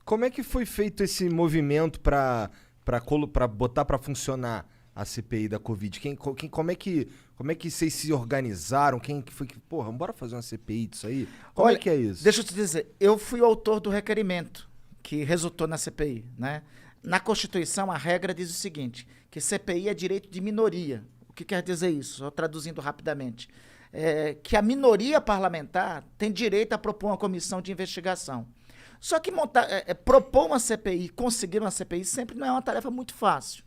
Como é que foi feito esse movimento para botar para funcionar a CPI da Covid? Como é que vocês se organizaram? Quem que foi que, porra, bora fazer uma CPI disso aí? Como Olha, é que é isso? deixa eu te dizer, eu fui o autor do requerimento que resultou na CPI, né? Na Constituição, a regra diz o seguinte, que CPI é direito de minoria. O que quer dizer isso? Só traduzindo rapidamente. Que a minoria parlamentar tem direito a propor uma comissão de investigação. Só que propor uma CPI, conseguir uma CPI, sempre não é uma tarefa muito fácil.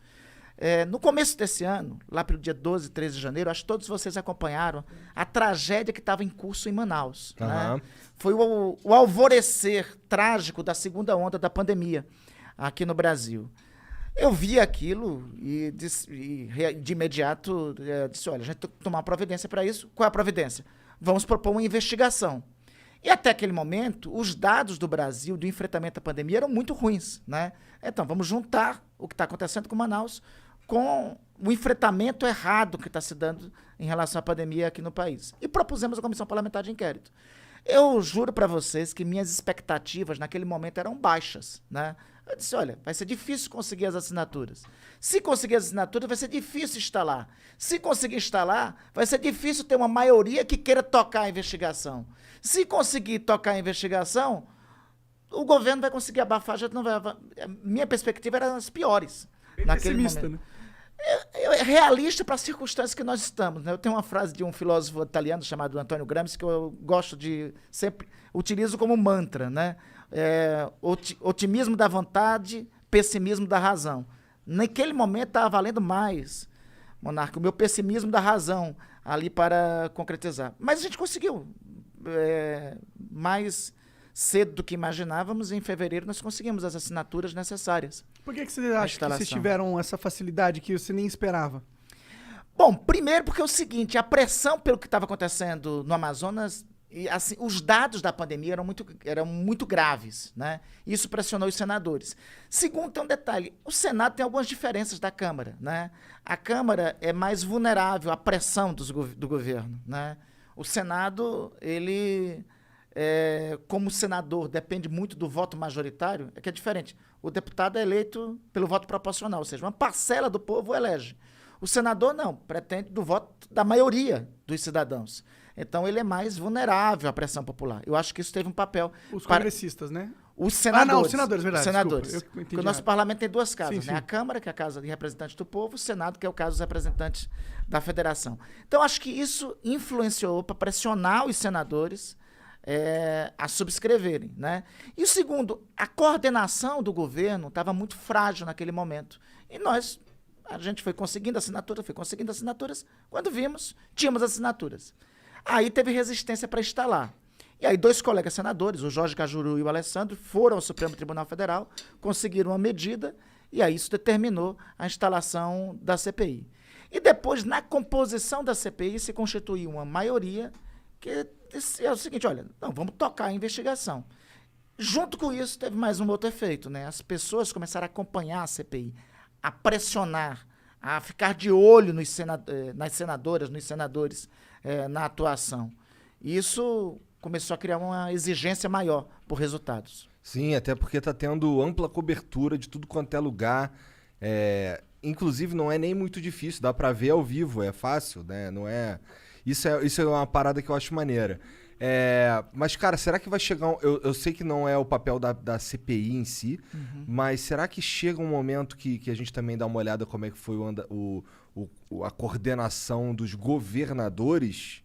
No começo desse ano, lá pelo dia 12, 13 de janeiro, acho que todos vocês acompanharam a tragédia que estava em curso em Manaus. Né? Foi o alvorecer trágico da segunda onda da pandemia aqui no Brasil. Eu vi aquilo e de imediato disse, olha, a gente tem que tomar uma providência para isso. Qual é a providência? Vamos propor uma investigação. E até aquele momento, os dados do Brasil do enfrentamento à pandemia eram muito ruins. Né? Então, vamos juntar o que está acontecendo com Manaus com o enfrentamento errado que está se dando em relação à pandemia aqui no país. E propusemos a Comissão Parlamentar de Inquérito. Eu juro para vocês que minhas expectativas naquele momento eram baixas. Né? Eu disse, olha, vai ser difícil conseguir as assinaturas. Se conseguir as assinaturas, vai ser difícil instalar. Se conseguir instalar, vai ser difícil ter uma maioria que queira tocar a investigação. Se conseguir tocar a investigação, o governo vai conseguir abafar, já não vai. Minha perspectiva era das piores. Bem naquele pessimista, momento. né? É realista para as circunstâncias que nós estamos. Né? Eu tenho uma frase de um filósofo italiano chamado Antonio Gramsci que eu gosto de sempre utilizo como mantra, né? Otimismo da vontade, pessimismo da razão. Naquele momento estava valendo mais, Monarca, o meu pessimismo da razão ali para concretizar. Mas a gente conseguiu. Mais cedo do que imaginávamos, em fevereiro nós conseguimos as assinaturas necessárias. Por que você acha que vocês tiveram essa facilidade que você nem esperava? Bom, primeiro porque é o seguinte, a pressão pelo que estava acontecendo no Amazonas, e, assim, os dados da pandemia eram muito graves, né? Isso pressionou os senadores. Segundo, tem um detalhe, o Senado tem algumas diferenças da Câmara, né? A Câmara é mais vulnerável à pressão do governo, né? O Senado, ele, como senador, depende muito do voto majoritário, que é diferente. O deputado é eleito pelo voto proporcional, ou seja, uma parcela do povo elege. O senador não, pretende do voto da maioria dos cidadãos. Então, ele é mais vulnerável à pressão popular. Eu acho que isso teve um papel... Os congressistas, né? Os senadores. Os senadores, verdade. Os senadores. Desculpa, eu entendi porque o nosso parlamento tem duas casas, sim, né? sim. A Câmara, que é a Casa de Representantes do Povo, o Senado, que é o caso dos representantes da Federação. Então, acho que isso influenciou para pressionar os senadores a subscreverem, né? E o segundo, a coordenação do governo estava muito frágil naquele momento. E a gente foi conseguindo assinaturas, quando vimos, tínhamos assinaturas. Aí teve resistência para instalar. E aí 2 colegas senadores, o Jorge Cajuru e o Alessandro, foram ao Supremo Tribunal Federal, conseguiram uma medida, e aí isso determinou a instalação da CPI. E depois, na composição da CPI, se constituiu uma maioria que é o seguinte, olha, não, vamos tocar a investigação. Junto com isso, teve mais um outro efeito, né? As pessoas começaram a acompanhar a CPI, a pressionar, a ficar de olho nas senadoras, nos senadores, na atuação. Isso começou a criar uma exigência maior por resultados. Sim, até porque tá tendo ampla cobertura de tudo quanto é lugar. Inclusive, não é nem muito difícil, dá pra ver ao vivo, é fácil, né? Não é... Isso é uma parada que eu acho maneira. Mas, cara, será que vai chegar... Eu sei que não é o papel da CPI em si, mas será que chega um momento que a gente também dá uma olhada como é que foi a coordenação dos governadores?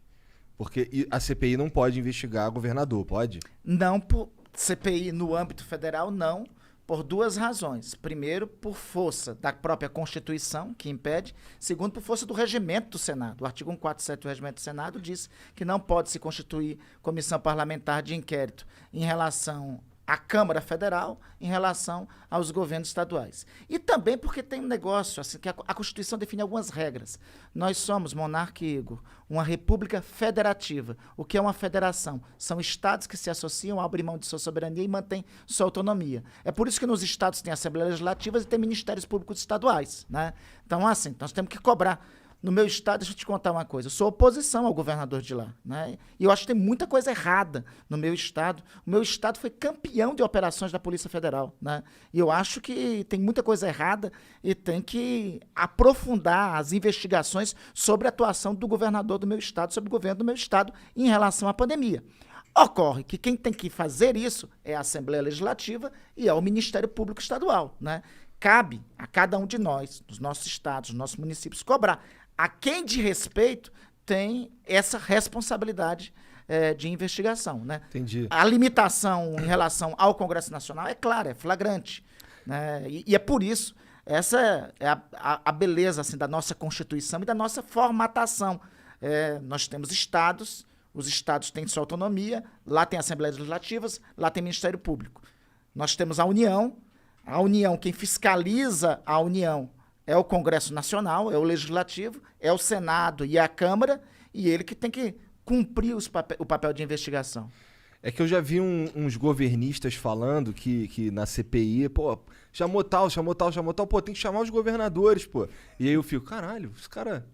Porque a CPI não pode investigar governador, pode? Não, por CPI no âmbito federal, não, por 2 razões. Primeiro, por força da própria Constituição, que impede. Segundo, por força do regimento do Senado. O artigo 147 do regimento do Senado diz que não pode se constituir comissão parlamentar de inquérito em relação à Câmara Federal, em relação aos governos estaduais. E também porque tem um negócio, assim, que a Constituição define algumas regras. Nós somos, Monarca e Igor, uma república federativa. O que é uma federação? São estados que se associam, abrem mão de sua soberania e mantêm sua autonomia. É por isso que nos estados tem assembleias legislativas e tem ministérios públicos estaduais, né? Então, assim, nós temos que cobrar. No meu estado, deixa eu te contar uma coisa, eu sou oposição ao governador de lá, né? E eu acho que tem muita coisa errada no meu estado. O meu estado foi campeão de operações da Polícia Federal, né? E eu acho que tem muita coisa errada e tem que aprofundar as investigações sobre a atuação do governador do meu estado, sobre o governo do meu estado em relação à pandemia. Ocorre que quem tem que fazer isso é a Assembleia Legislativa e é o Ministério Público Estadual, né? Cabe a cada um de nós, dos nossos estados, dos nossos municípios, cobrar. A quem de respeito tem essa responsabilidade de investigação, né? Entendi. A limitação em relação ao Congresso Nacional é clara, é flagrante, né? E é por isso, essa é a beleza assim, da nossa Constituição e da nossa formatação. Nós temos estados, os estados têm sua autonomia, lá tem Assembleias Legislativas, lá tem Ministério Público. Nós temos a União, quem fiscaliza a União é o Congresso Nacional, é o Legislativo, é o Senado e a Câmara, e ele que tem que cumprir o papel de investigação. É que eu já vi uns governistas falando que na CPI, pô, chamou tal, pô, tem que chamar os governadores, pô. E aí eu fico, caralho, esse cara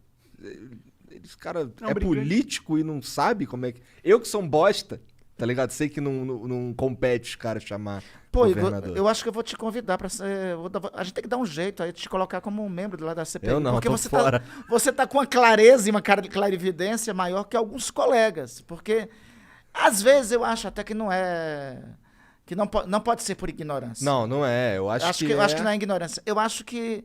é político e não sabe como é que... Eu que sou um bosta, tá ligado? Sei que não compete os caras chamar governador. Eu acho que eu vou te convidar para ser... A gente tem que dar um jeito aí de te colocar como um membro lá da CPI. Eu não, porque tô fora. Você tá com uma clareza e uma clarividência maior que alguns colegas. Porque, às vezes, eu acho até que não é... Que não pode ser por ignorância. Não é. Eu acho que não é ignorância. Eu acho que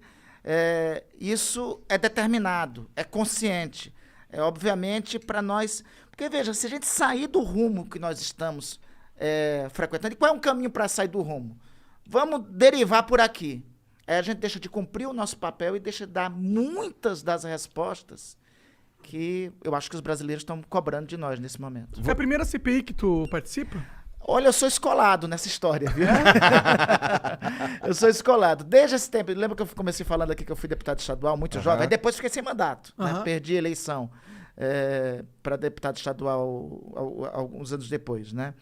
isso é determinado, é consciente. É, obviamente, para nós... Porque, veja, se a gente sair do rumo que nós estamos frequentando, e qual é um caminho para sair do rumo? Vamos derivar por aqui. A gente deixa de cumprir o nosso papel e deixa de dar muitas das respostas que eu acho que os brasileiros estão cobrando de nós nesse momento. Foi a primeira CPI que tu participa? Olha, eu sou escolado nessa história, viu? Eu sou escolado. Desde esse tempo, lembra que eu comecei falando aqui que eu fui deputado estadual, muito jovem, aí depois fiquei sem mandato, né? Perdi a eleição para deputado estadual alguns anos depois, né?